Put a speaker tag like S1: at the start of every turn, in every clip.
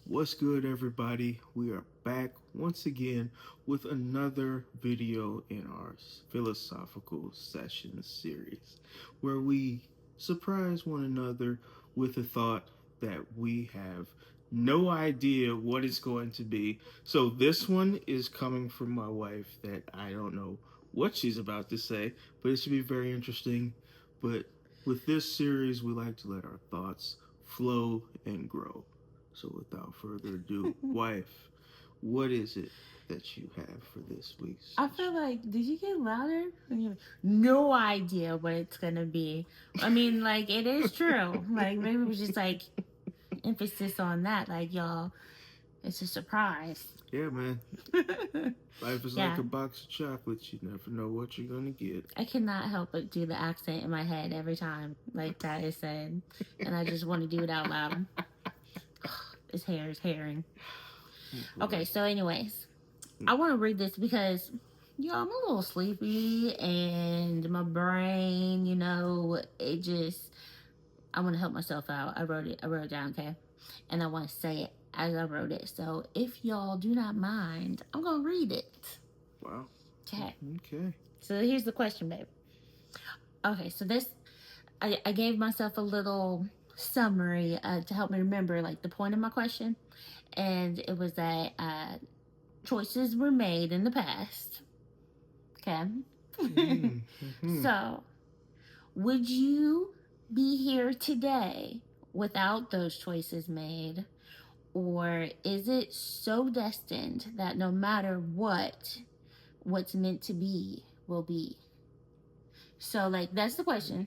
S1: What's good, everybody? We are back once again with another video in our philosophical sessions series where we surprise one another with a thought that we have no idea what it's going to be. So, this one is coming from my wife that I don't know what she's about to say, but it should be very interesting. But with this series, we like to let our thoughts flow and grow. So without further ado, wife, what is it that you have for this week's
S2: I
S1: session?
S2: feel like, did you get louder? No idea what it's gonna be. I mean, like, it is true. Like, maybe it was just like emphasis on that. Like, y'all, it's a surprise.
S1: Yeah, man. Life is like
S2: Yeah,
S1: a box of chocolates. You never know what you're gonna get.
S2: I cannot help but do the accent in my head every time, like, that is said. And I just want to do it out loud. It's hair, it's herring.
S1: Oh
S2: Okay,
S1: boy.
S2: so, anyways, I want to read this because, I'm a little sleepy and my brain, it just I want to help myself out. I wrote it down, okay? And I want to say it as I wrote it. So if y'all do not mind, I'm going to read it.
S1: Wow.
S2: Okay.
S1: Okay.
S2: So here's the question, babe. Okay, so I gave myself a little summary to help me remember, like, the point of my question. And it was that choices were made in the past. Okay.
S1: Mm-hmm.
S2: So, would you be here today without those choices made? Or is it so destined that no matter what's meant to be will be? So, like, that's the question.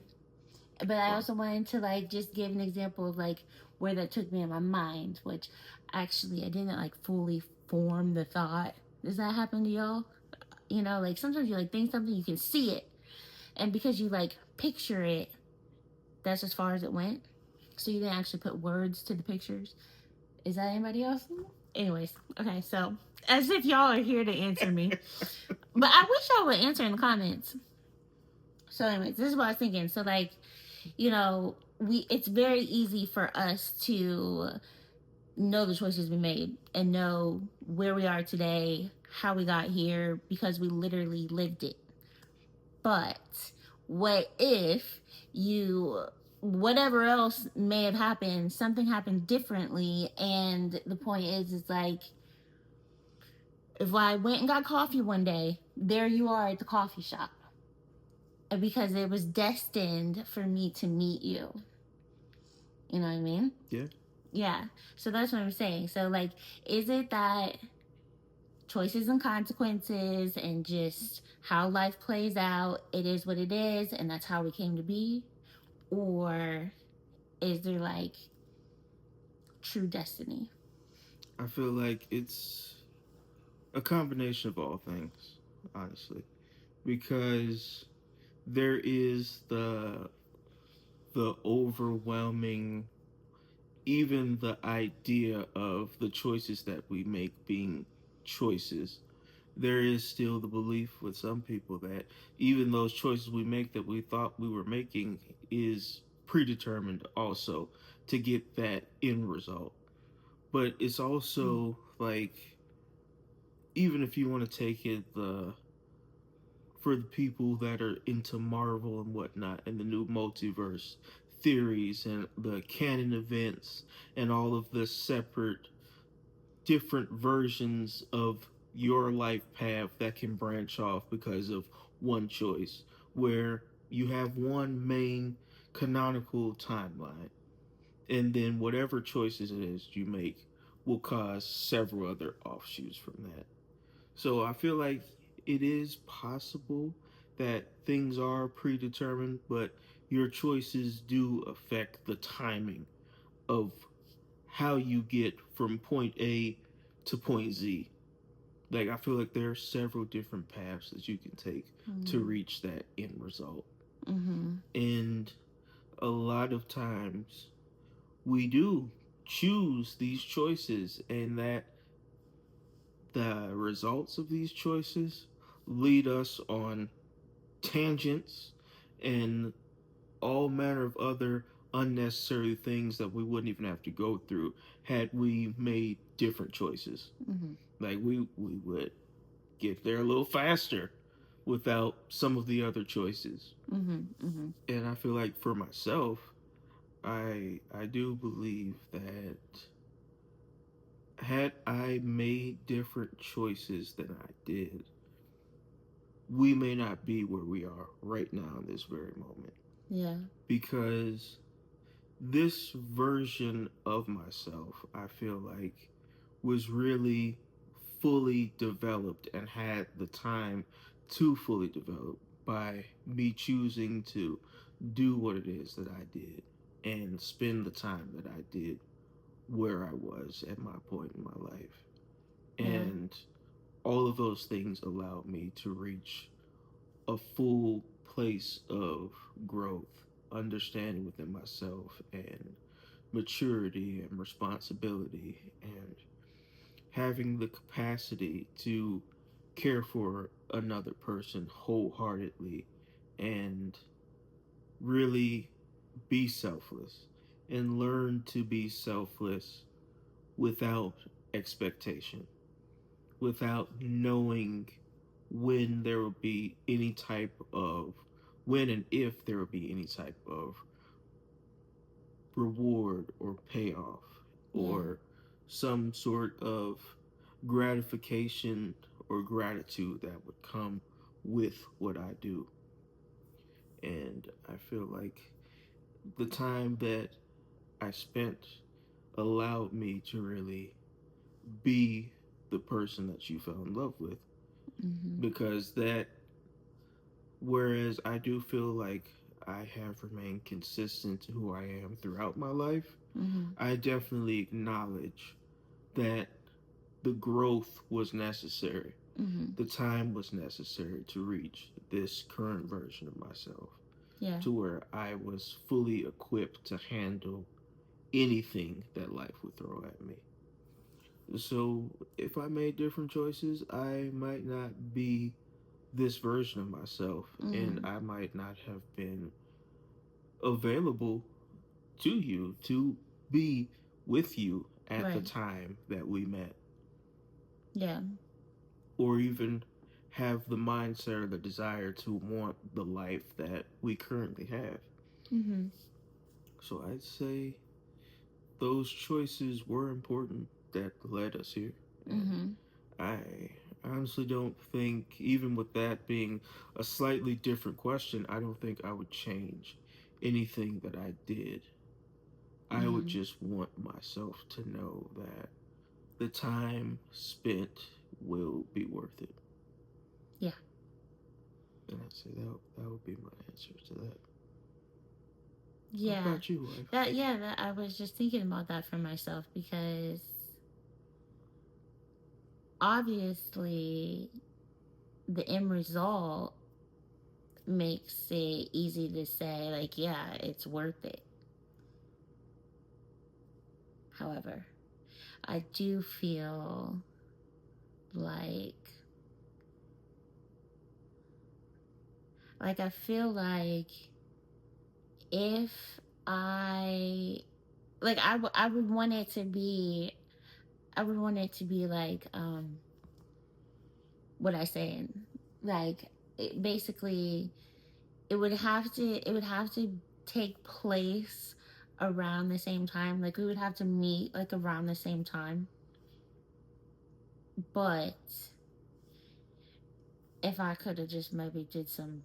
S2: But I
S1: Wow.
S2: also wanted to, like, just give an example of, like, where that took me in my mind, which actually I didn't, like, fully form the thought. Does that happen to y'all? Like, sometimes you, like, think something, you can see it. And because you, like, picture it, that's as far as it went. So you didn't actually put words to the pictures. Is that anybody else? Anyways, okay, so as if y'all are here to answer me. But I wish y'all would answer in the comments. So, anyways, this is what I was thinking. So, like, it's very easy for us to know the choices we made and know where we are today, how we got here, because we literally lived it. But what if you, whatever else may have happened, something happened differently, and the point is like, if I went and got coffee one day, there you are at the coffee shop because it was destined for me to meet you. You know what I mean?
S1: Yeah.
S2: Yeah. So that's what I'm saying. So, like, is it that choices and consequences and just how life plays out, it is what it is, and that's how we came to be? Or is there, like, true destiny?
S1: I feel like it's a combination of all things, honestly, because there is the overwhelming, even the idea of the choices that we make being choices. There is still the belief with some people that even those choices we make that we thought we were making is predetermined also to get that end result. But it's
S2: Mm.
S1: also like, even if you want to take it for the people that are into Marvel and whatnot and the new multiverse theories and the canon events and all of the separate different versions of your life path that can branch off because of one choice, where you have one main canonical timeline, and then whatever choices it is you make will cause several other offshoots from that. So I feel like it is possible that things are predetermined, but your choices do affect the timing of how you get from point A to point Z. Like, I feel like there are several different paths that you can take to
S2: Mm.
S1: reach that end result.
S2: Mm-hmm.
S1: And a lot of times we do choose these choices, and that the results of these choices lead us on tangents and all manner of other unnecessary things that we wouldn't even have to go through had we made different choices.
S2: Mhm.
S1: Like we would get there a little faster without some of the other choices.
S2: Mhm. Mhm.
S1: And I feel like for myself, I do believe that had I made different choices than I did, we may not be where we are right now in this very moment.
S2: Yeah.
S1: Because this version of myself, I feel like, was really fully developed and had the time to fully develop by me choosing to do what it is that I did and spend the time that I did where I was at my point in my life.
S2: Yeah.
S1: And all of those things allowed me to reach a full place of growth, understanding within myself, and maturity and responsibility, and having the capacity to care for another person wholeheartedly and really be selfless and learn to be selfless without expectation, without knowing when there will be any type of when and if there will be any type of reward or payoff
S2: Yeah.
S1: or some sort of gratification or gratitude that would come with what I do. And I feel like the time that I spent allowed me to really be the person that you fell in love with,
S2: Mhm.
S1: because that, whereas I do feel like I have remained consistent to who I am throughout my life,
S2: Mhm.
S1: I definitely acknowledge that the growth was necessary.
S2: Mhm.
S1: The time was necessary to reach this current version of myself
S2: Yeah.
S1: to where I was fully equipped to handle anything that life would throw at me. So if I made different choices, I might not be this version of myself, and
S2: Mhm.
S1: I might not have been available to you to be with you at the
S2: Right.
S1: time that we met,
S2: Yeah.
S1: or even have the mindset or the desire to want the life that we currently have.
S2: Mhm.
S1: So I'd say those choices were important that led us here. And
S2: Mhm.
S1: I honestly don't think, even with that being a slightly different question, I don't think I would change anything that I did. I would
S2: Mhm.
S1: just want myself to know that the time spent will be worth it.
S2: Yeah.
S1: And I'd say that would be my answer to that. What
S2: Yeah.
S1: about you, wife?
S2: That yeah, that I was just thinking about that for myself because obviously the end result makes it easy to say like yeah, it's worth it. However, I do feel like I feel like if I I would want it to be I would want it to be like what I saying like basically it would have to take place around the same time, like we would have to meet like around the same time, but if I could have just maybe did some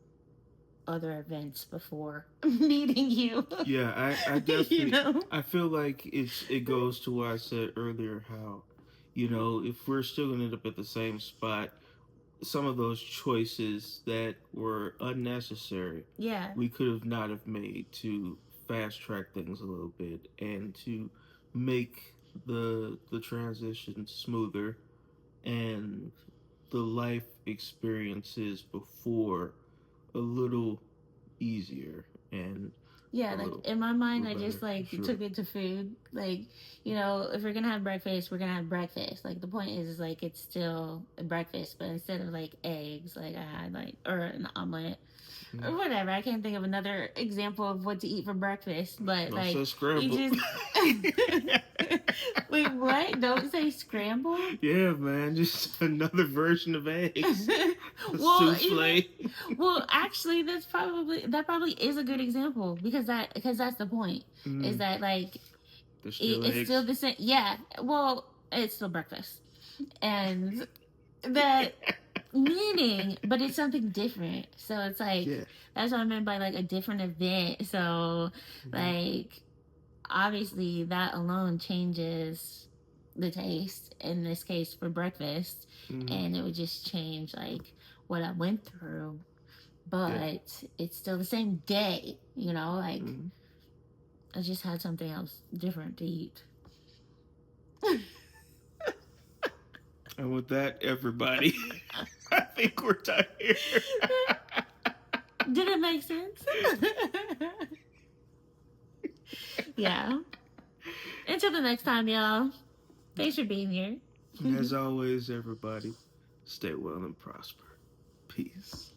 S2: other events before meeting you.
S1: Yeah, I
S2: You
S1: definitely
S2: know.
S1: I feel like it goes to what I said earlier, how if we're still gonna end up at the same spot, some of those choices that were unnecessary,
S2: Yeah.
S1: we could have not have made to fast track things a little bit and to make the transition smoother and the life experiences before a little easier and
S2: Yeah,
S1: a
S2: like
S1: little
S2: in my mind, I just
S1: better for
S2: like
S1: sure.
S2: took it to food. Like, if we're gonna have breakfast, we're gonna have breakfast. Like the point is like it's still a breakfast, but instead of like eggs, like I had like or an omelet, whatever. I can't think of another example of what to eat for breakfast, but
S1: Don't
S2: like
S1: say
S2: you
S1: scrambled.
S2: just wait, what? Don't say scrambled.
S1: Yeah, man, just another version of eggs.
S2: Well, even
S1: Souffle.
S2: well, actually, that probably is a good example because that's the point is
S1: Mm,
S2: that like
S1: they're still
S2: it's still
S1: eggs.
S2: the same. Yeah, well, it's still breakfast, and that meaning, but it's something different. So it's like
S1: Yeah.
S2: that's what I meant by like a different event. So
S1: Mm-hmm.
S2: like obviously that alone changes the taste in this case for breakfast,
S1: Mm-hmm.
S2: and it would just change like what I went through,
S1: Yeah.
S2: but it's still the same day, like
S1: Mm-hmm.
S2: I just had something else different to eat.
S1: And with that, everybody, I think we're done here.
S2: Did it make sense? Yeah. Until the next time, y'all. Thanks for being here.
S1: And as always, everybody, stay well and prosper. Peace.